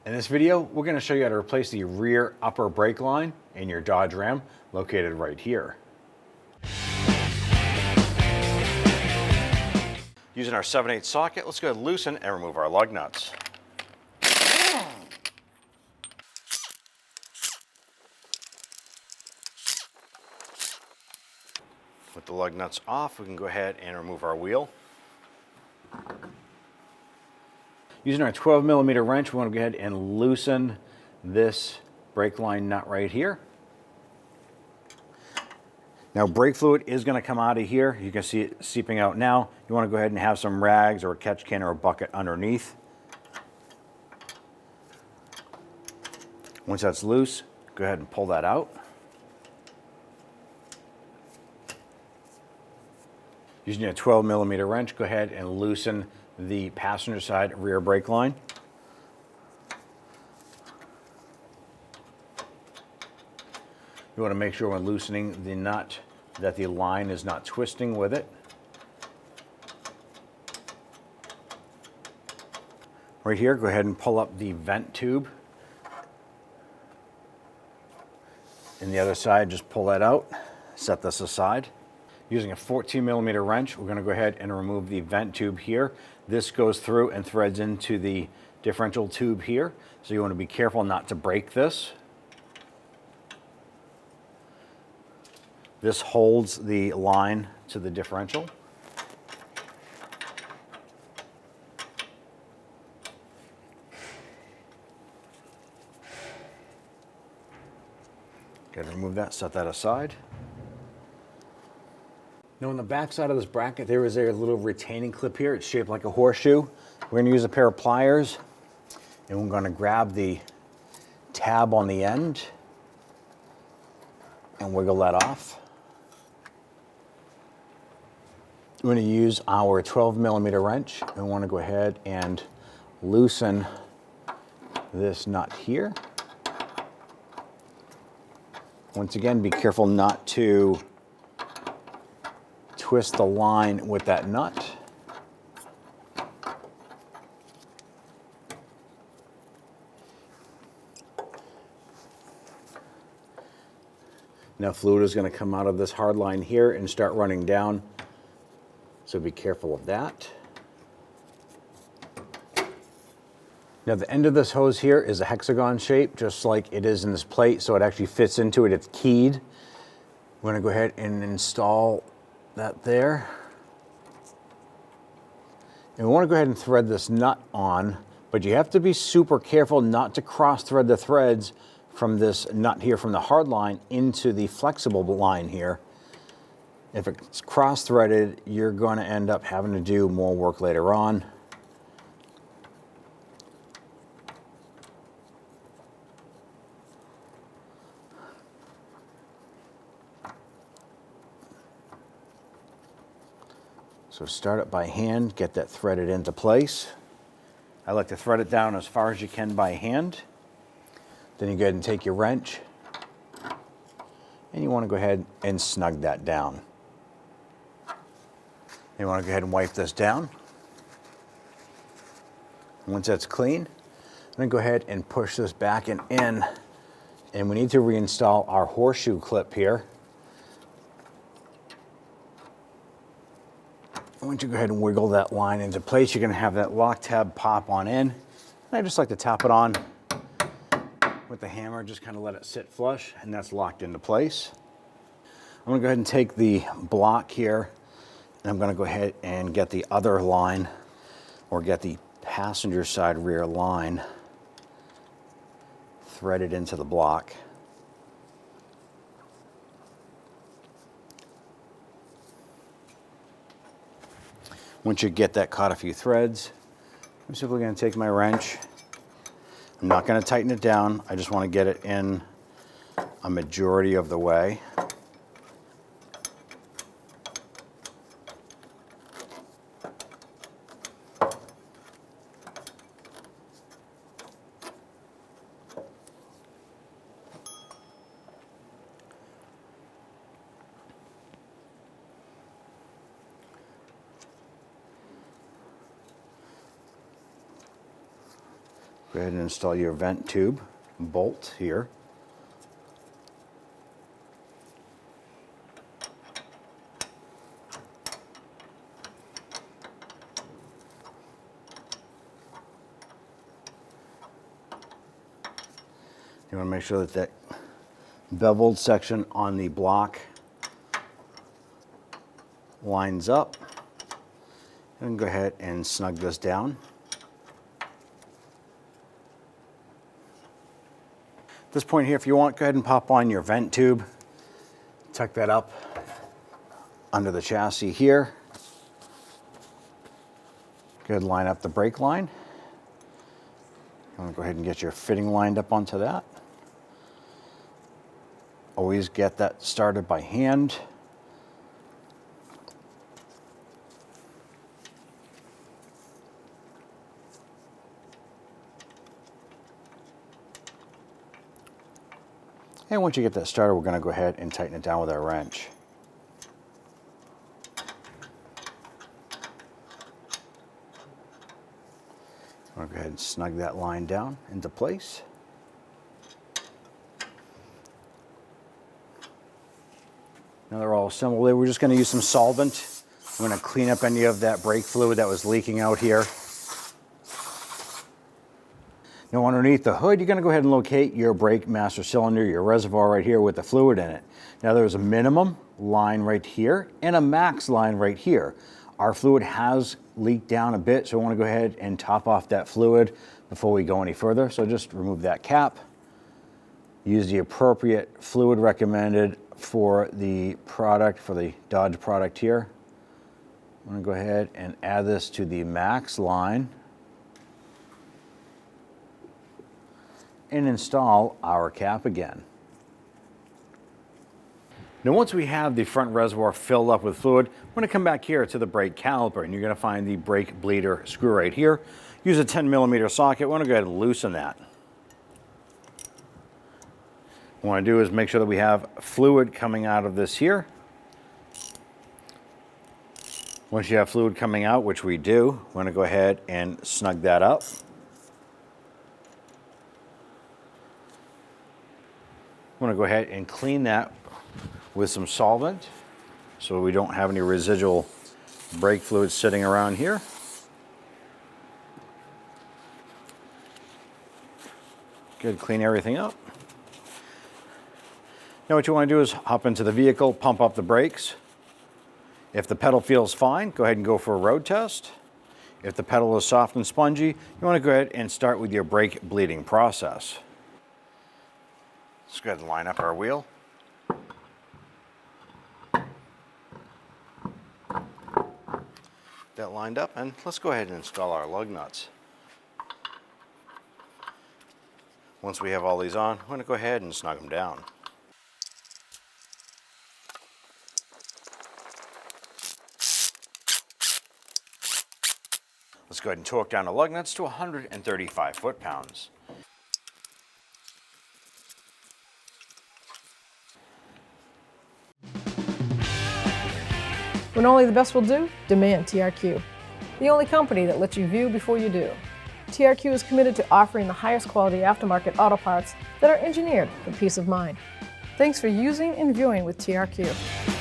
In this video, we're going to show you how to replace the rear upper brake line in your Dodge Ram, located right here. Using our 7/8 socket, let's go ahead and loosen and remove our lug nuts. With the lug nuts off, we can go ahead and remove our wheel. Using our 12mm wrench, we want to go ahead and loosen this brake line nut right here. Now, brake fluid is going to come out of here. You can see it seeping out now. You want to go ahead and have some rags or a catch can or a bucket underneath. Once that's loose, go ahead and pull that out. Using a 12mm wrench, go ahead and loosen the passenger side rear brake line. You want to make sure when loosening the nut that the line is not twisting with it. Right here, go ahead and pull up the vent tube. And the other side, just pull that out, set this aside. Using a 14mm wrench, we're going to go ahead and remove the vent tube here. This goes through and threads into the differential tube here, so you want to be careful not to break this. This holds the line to the differential. Go ahead and remove that, set that aside. Now on the back side of this bracket, there is a little retaining clip here. It's shaped like a horseshoe. We're going to use a pair of pliers, and we're going to grab the tab on the end and wiggle that off. We're going to use our 12mm wrench, and we want to go ahead and loosen this nut here. Once again, be careful not to twist the line with that nut. Now fluid is going to come out of this hard line here and start running down, so be careful of that. Now the end of this hose here is a hexagon shape, just like it is in this plate, so it actually fits into it. It's keyed. We're going to go ahead and install that there. And we want to go ahead and thread this nut on, but you have to be super careful not to cross thread the threads from this nut here from the hard line into the flexible line here. If it's cross threaded, you're going to end up having to do more work later on. So start it by hand, get that threaded into place. I like to thread it down as far as you can by hand. Then you go ahead and take your wrench, and you want to go ahead and snug that down. You want to go ahead and wipe this down. Once that's clean, then go ahead and push this back and in. And we need to reinstall our horseshoe clip here. Once you go ahead and wiggle that line into place, you're going to have that lock tab pop on in. And I just like to tap it on with the hammer, just kind of let it sit flush, and that's locked into place. I'm going to go ahead and take the block here, and I'm going to go ahead and get the other line, or get the passenger side rear line threaded into the block. Once you get that caught a few threads, I'm simply going to take my wrench. I'm not going to tighten it down. I just want to get it in a majority of the way. Go Go ahead and install your vent tube bolt here. You want to make sure that that beveled section on the block lines up. And go ahead and snug this down. At this point here, if you want, go ahead and pop on your vent tube. Tuck that up under the chassis here. Go ahead and line up the brake line. You want to go ahead and get your fitting lined up onto that. Always get that started by hand. And once you get that started, we're going to go ahead and tighten it down with our wrench. I'm going to go ahead and snug that line down into place. Now they're all assembled there. We're just going to use some solvent. I'm going to clean up any of that brake fluid that was leaking out here. Now underneath the hood, you're going to go ahead and locate your brake master cylinder, your reservoir right here with the fluid in it. Now there's a minimum line right here and a max line right here. Our fluid has leaked down a bit, so we want to go ahead and top off that fluid before we go any further. So just remove that cap. Use the appropriate fluid recommended for the product, for the Dodge product here. I'm going to go ahead and add this to the max line and install our cap again. Now once we have the front reservoir filled up with fluid, we're going to come back here to the brake caliper, and you're going to find the brake bleeder screw right here. Use a 10mm socket. We're going to go ahead and loosen that. What we want to do is make sure that we have fluid coming out of this here. Once you have fluid coming out, which we do, we're going to go ahead and snug that up. I'm going to go ahead and clean that with some solvent so we don't have any residual brake fluid sitting around here. Good, clean everything up. Now what you want to do is hop into the vehicle, pump up the brakes. If the pedal feels fine, go ahead and go for a road test. If the pedal is soft and spongy, you want to go ahead and start with your brake bleeding process. Let's go ahead and line up our wheel. That lined up, and let's go ahead and install our lug nuts. Once we have all these on, I'm going to go ahead and snug them down. Let's go ahead and torque down the lug nuts to 135 foot-pounds. When only the best will do, demand TRQ. The only company that lets you view before you do. TRQ is committed to offering the highest quality aftermarket auto parts that are engineered for peace of mind. Thanks for using and viewing with TRQ.